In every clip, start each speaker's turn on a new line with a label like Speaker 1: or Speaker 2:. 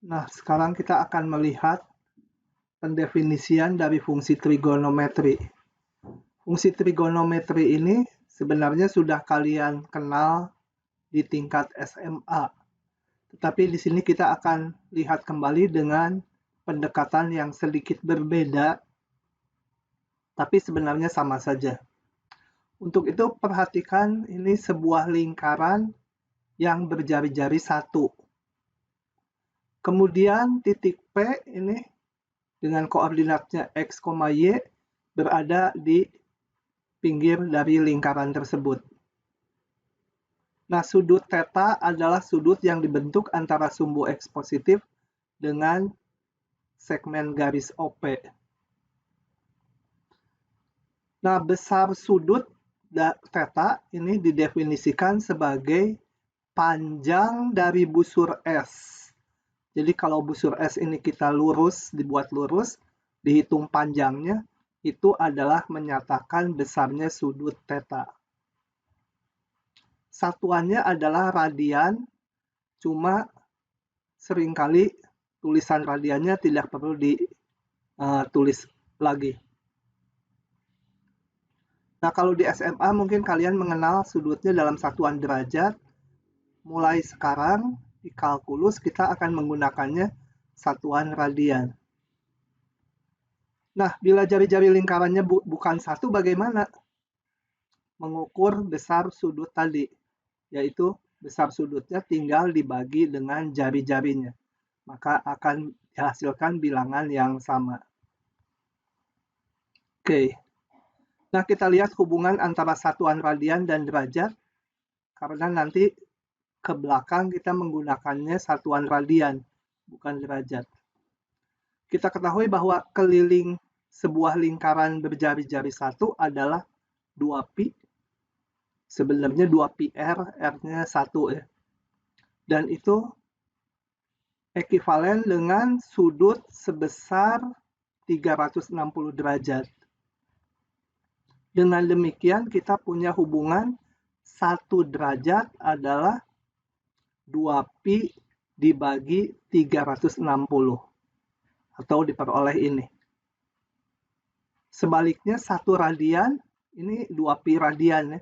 Speaker 1: Nah, sekarang kita akan melihat pendefinisian dari fungsi trigonometri. Fungsi trigonometri ini sebenarnya sudah kalian kenal di tingkat SMA. Tetapi di sini kita akan lihat kembali dengan pendekatan yang sedikit berbeda, tapi sebenarnya sama saja. Untuk itu perhatikan ini sebuah lingkaran yang berjari-jari satu. Kemudian titik P ini dengan koordinatnya X, Y berada di pinggir dari lingkaran tersebut. Nah, sudut theta adalah sudut yang dibentuk antara sumbu X positif dengan segmen garis OP. Nah, besar sudut theta ini didefinisikan sebagai panjang dari busur S. Jadi kalau busur S ini kita lurus, dibuat lurus, dihitung panjangnya, itu adalah menyatakan besarnya sudut theta. Satuannya adalah radian, cuma seringkali tulisan radiannya tidak perlu ditulis lagi. Nah, kalau di SMA mungkin kalian mengenal sudutnya dalam satuan derajat. Mulai sekarang di kalkulus kita akan menggunakannya satuan radian. Nah, bila jari-jari lingkarannya bukan satu, bagaimana mengukur besar sudut tadi? Yaitu besar sudutnya tinggal dibagi dengan jari-jarinya. Maka akan dihasilkan bilangan yang sama. Oke. Nah, kita lihat hubungan antara satuan radian dan derajat. Karena nanti ke belakang kita menggunakannya satuan radian, bukan derajat. Kita ketahui bahwa keliling sebuah lingkaran berjari-jari satu adalah 2pi. Sebenarnya 2pi R-nya 1 ya. Dan itu ekuivalen dengan sudut sebesar 360 derajat. Dengan demikian kita punya hubungan 1 derajat adalah 2pi dibagi 360 atau diperoleh ini. Sebaliknya 1 radian ini 2pi radian ya.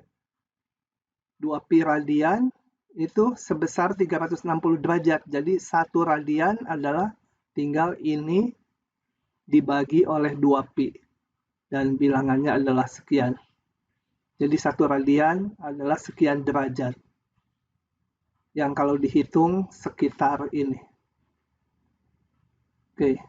Speaker 1: 2pi radian itu sebesar 360 derajat. Jadi 1 radian adalah tinggal ini dibagi oleh 2pi. Dan bilangannya adalah sekian. Jadi 1 radian adalah sekian derajat. Yang kalau dihitung sekitar ini. Oke.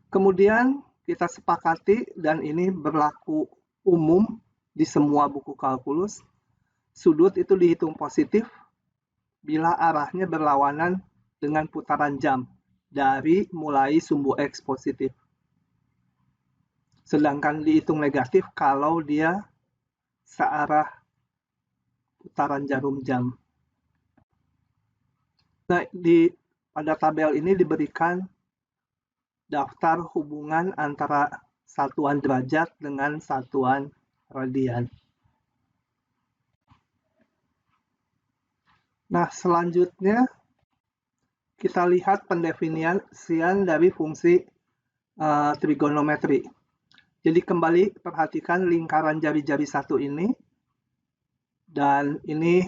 Speaker 1: Kemudian kita sepakati, dan ini berlaku umum di semua buku kalkulus, sudut itu dihitung positif bila arahnya berlawanan dengan putaran jam dari mulai sumbu X positif. Sedangkan dihitung negatif kalau dia searah putaran jarum jam. Nah, pada tabel ini diberikan daftar hubungan antara satuan derajat dengan satuan radian. Nah, selanjutnya kita lihat pendefinisian dari fungsi trigonometri. Jadi kembali perhatikan lingkaran jari-jari satu ini, dan ini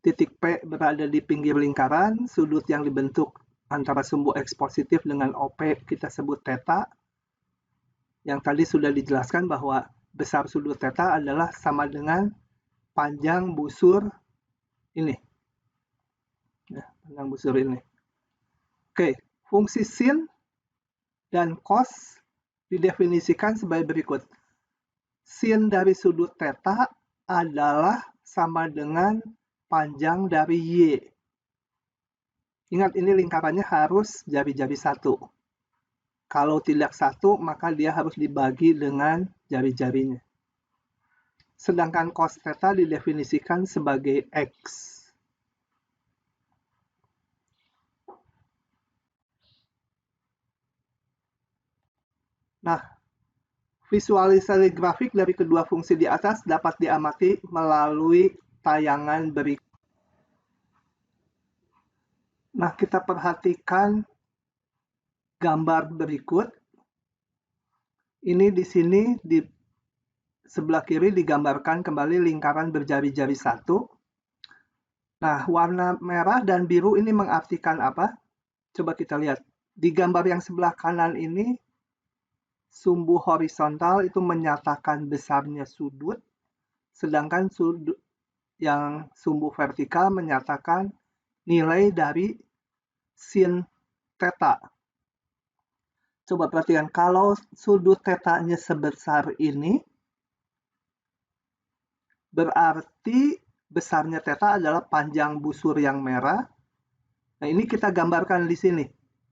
Speaker 1: titik P berada di pinggir lingkaran, sudut yang dibentuk antara sumbu X positif dengan OP kita sebut theta. Yang tadi sudah dijelaskan bahwa besar sudut theta adalah sama dengan panjang busur ini. Ya, panjang busur ini. Oke, fungsi sin dan cos didefinisikan sebagai berikut. Sin dari sudut theta adalah sama dengan panjang dari Y. Ingat, ini lingkarannya harus jari-jari satu. Kalau tidak satu, maka dia harus dibagi dengan jari-jarinya. Sedangkan cos theta didefinisikan sebagai X. Nah, visualisasi grafik dari kedua fungsi di atas dapat diamati melalui tayangan berikut. Nah, kita perhatikan gambar berikut. Ini di sini di sebelah kiri digambarkan kembali lingkaran berjari-jari satu. Nah, warna merah dan biru ini mengartikan apa? Coba kita lihat. Di gambar yang sebelah kanan ini, sumbu horizontal itu menyatakan besarnya sudut, sedangkan sudut yang sumbu vertikal menyatakan nilai dari sin theta. Coba perhatikan, kalau sudut theta-nya sebesar ini, berarti besarnya theta adalah panjang busur yang merah. Nah, ini kita gambarkan di sini.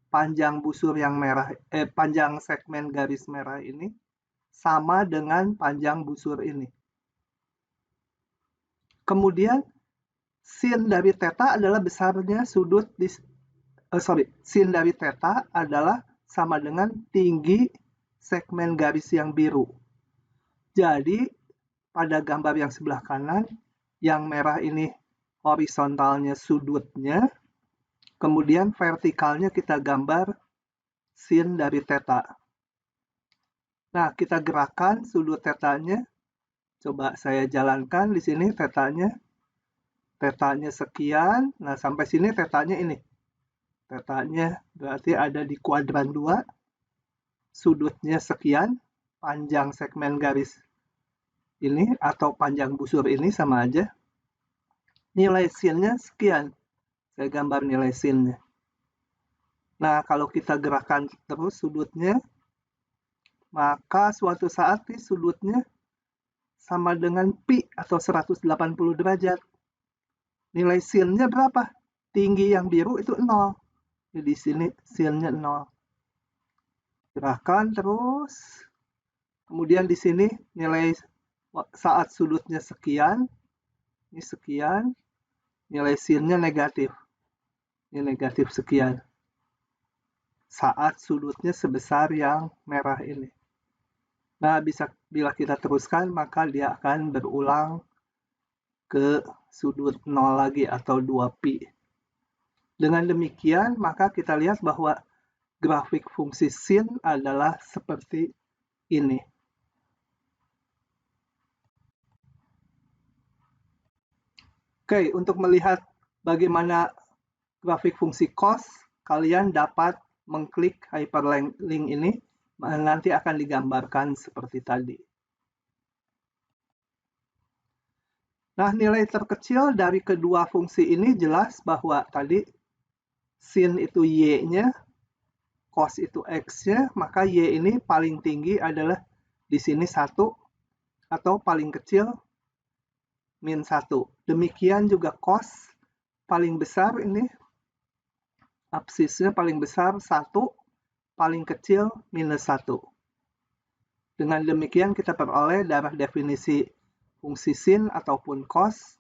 Speaker 1: Panjang busur yang merah, panjang segmen garis merah ini sama dengan panjang busur ini. Kemudian sin dari theta adalah besarnya sudut di sin dari theta adalah sama dengan tinggi segmen garis yang biru. Jadi pada gambar yang sebelah kanan, yang merah ini horizontalnya sudutnya, kemudian vertikalnya kita gambar sin dari theta. Nah, kita gerakan sudut theta-nya. Coba saya jalankan di sini theta-nya. Theta-nya sekian. Nah, sampai sini theta-nya ini. Theta-nya berarti ada di kuadran 2. Sudutnya sekian. Panjang segmen garis ini atau panjang busur ini sama aja. Nilai sin-nya sekian. Saya gambar nilai sin-nya. Nah, kalau kita gerakan terus sudutnya, maka suatu saat sudutnya sama dengan pi atau 180 derajat. Nilai sin-nya berapa? Tinggi yang biru itu 0. Jadi di sini sin-nya 0. Gerakan terus. Kemudian di sini nilai saat sudutnya sekian. Ini sekian. Nilai sin-nya negatif. Ini negatif sekian. Saat sudutnya sebesar yang merah ini. Nah, bila kita teruskan, maka dia akan berulang ke sudut 0 lagi atau 2pi. Dengan demikian, maka kita lihat bahwa grafik fungsi sin adalah seperti ini. Oke, untuk melihat bagaimana grafik fungsi cos, kalian dapat mengklik hyperlink ini, nanti akan digambarkan seperti tadi. Nah, nilai terkecil dari kedua fungsi ini jelas bahwa tadi sin itu y-nya, cos itu x-nya, maka y ini paling tinggi adalah di sini 1, atau paling kecil min 1. Demikian juga cos paling besar ini, absisnya paling besar 1, paling kecil minus 1. Dengan demikian kita peroleh darah definisi fungsi sin ataupun cos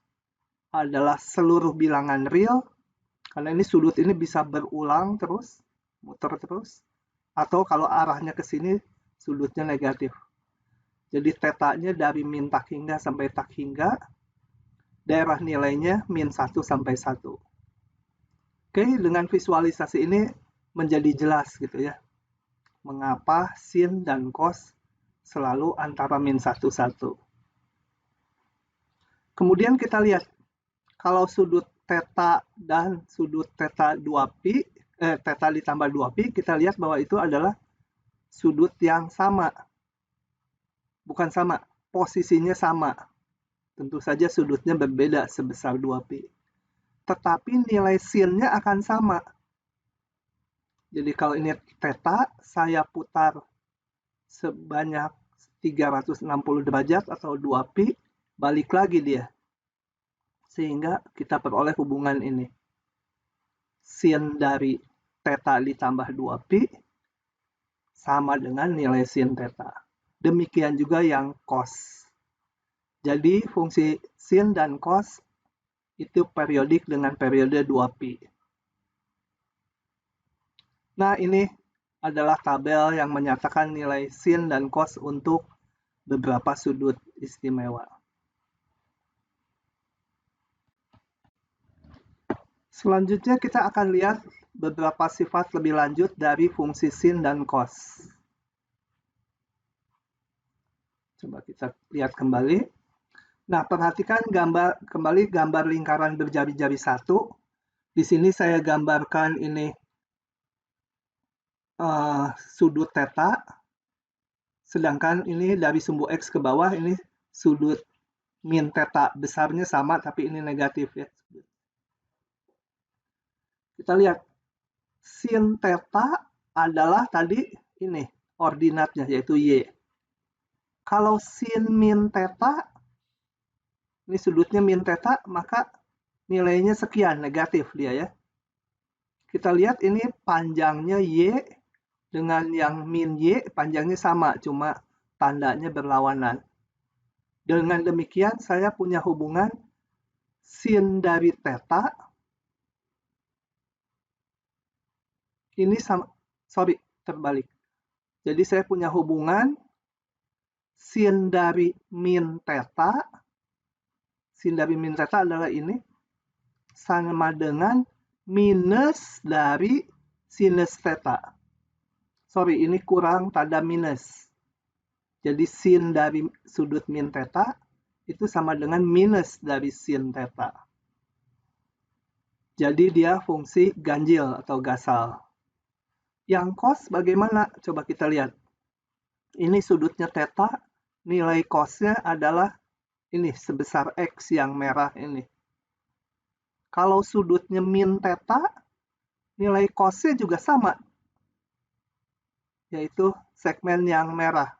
Speaker 1: adalah seluruh bilangan real, karena ini sudut ini bisa berulang terus, muter terus, atau kalau arahnya ke sini sudutnya negatif. Jadi theta-nya dari min tak hingga sampai tak hingga, daerah nilainya min 1 sampai 1. Oke, dengan visualisasi ini menjadi jelas gitu ya. Mengapa sin dan cos selalu antara min 1, 1. Kemudian kita lihat, kalau sudut theta dan sudut theta 2pi, theta ditambah 2pi, kita lihat bahwa itu adalah sudut yang sama. Bukan sama, posisinya sama. Tentu saja sudutnya berbeda sebesar 2pi. Tetapi nilai sin-nya akan sama. Jadi kalau ini theta, saya putar sebanyak 360 derajat atau 2pi, balik lagi dia. Sehingga kita peroleh hubungan ini. Sin dari theta ditambah 2pi sama dengan nilai sin theta. Demikian juga yang cos. Jadi fungsi sin dan cos itu periodik dengan periode 2pi. Nah, ini adalah tabel yang menyatakan nilai sin dan cos untuk beberapa sudut istimewa. Selanjutnya kita akan lihat beberapa sifat lebih lanjut dari fungsi sin dan cos. Coba kita lihat kembali. Nah, perhatikan kembali gambar lingkaran berjari-jari satu. Di sini saya gambarkan ini sudut theta, sedangkan ini dari sumbu X ke bawah ini sudut min theta, besarnya sama tapi ini negatif ya. Kita lihat sin theta adalah tadi ini ordinatnya yaitu Y. Kalau sin min theta, ini sudutnya min theta, maka nilainya sekian, negatif dia ya. Kita lihat ini panjangnya Y dengan yang min Y, panjangnya sama, cuma tandanya berlawanan. Dengan demikian, saya punya hubungan sin dari theta, ini sama, sorry, terbalik. Jadi saya punya hubungan sin dari min theta, sin dari min theta adalah ini, sama dengan minus dari sinus theta. Sorry, ini kurang tanda minus. Jadi sin dari sudut min theta itu sama dengan minus dari sin theta. Jadi dia fungsi ganjil atau gasal. Yang cos bagaimana? Coba kita lihat. Ini sudutnya theta, nilai cosnya adalah ini sebesar X yang merah ini. Kalau sudutnya min theta, nilai cosnya juga sama, yaitu segmen yang merah,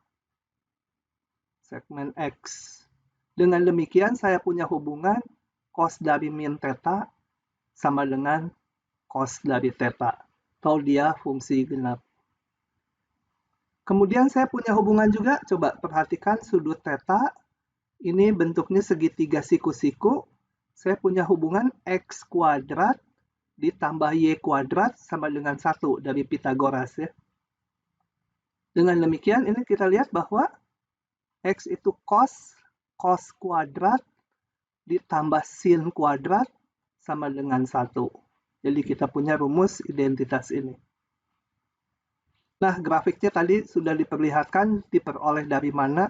Speaker 1: segmen X. Dengan demikian saya punya hubungan cos dari min theta sama dengan cos dari theta, atau dia fungsi genap. Kemudian saya punya hubungan juga, coba perhatikan sudut theta, ini bentuknya segitiga siku-siku, saya punya hubungan X kuadrat ditambah Y kuadrat sama dengan 1 dari Pythagoras ya. Dengan demikian ini kita lihat bahwa X itu cos kuadrat ditambah sin kuadrat sama dengan 1. Jadi kita punya rumus identitas ini. Nah, grafiknya tadi sudah diperlihatkan diperoleh dari mana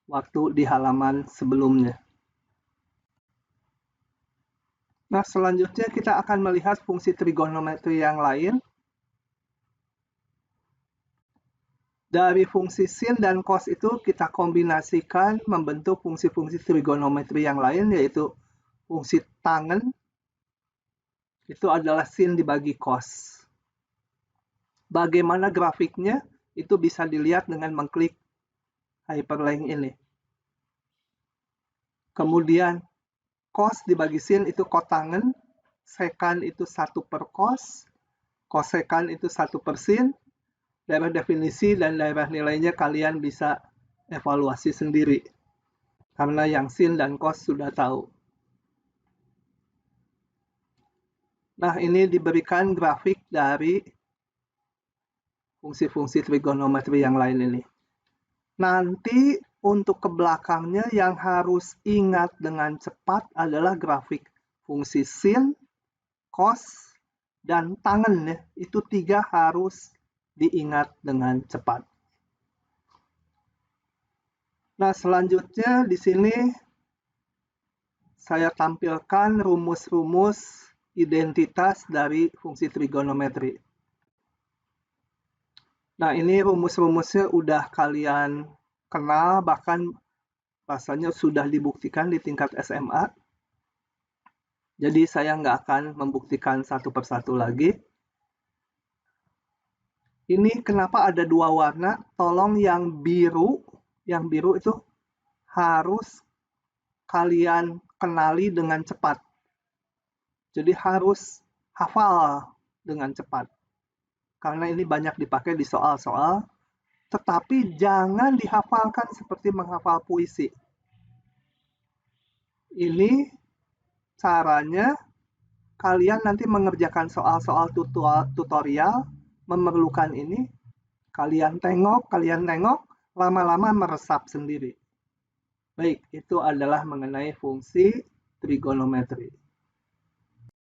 Speaker 1: waktu di halaman sebelumnya. Nah, selanjutnya kita akan melihat fungsi trigonometri yang lain. Dari fungsi sin dan cos itu kita kombinasikan membentuk fungsi-fungsi trigonometri yang lain, yaitu fungsi tangen, itu adalah sin dibagi cos. Bagaimana grafiknya? Itu bisa dilihat dengan mengklik hyperlink ini. Kemudian cos dibagi sin itu kotangen, sekan itu 1 per cos, kosekan itu 1 per sin. Daerah definisi dan daerah nilainya kalian bisa evaluasi sendiri. Karena yang sin dan cos sudah tahu. Nah, ini diberikan grafik dari fungsi-fungsi trigonometri yang lain ini. Nanti untuk ke belakangnya yang harus ingat dengan cepat adalah grafik fungsi sin, cos, dan tangen ya. Itu 3 harus diingat dengan cepat. Nah, selanjutnya di sini saya tampilkan rumus-rumus identitas dari fungsi trigonometri. Nah, ini rumus-rumusnya udah kalian kenal, bahkan rasanya sudah dibuktikan di tingkat SMA. Jadi saya nggak akan membuktikan satu persatu lagi. Ini kenapa ada 2 warna, tolong yang biru itu harus kalian kenali dengan cepat. Jadi harus hafal dengan cepat. Karena ini banyak dipakai di soal-soal, tetapi jangan dihafalkan seperti menghafal puisi. Ini caranya kalian nanti mengerjakan soal-soal tutorial memerlukan ini. Kalian tengok, lama-lama meresap sendiri. Baik, itu adalah mengenai fungsi trigonometri.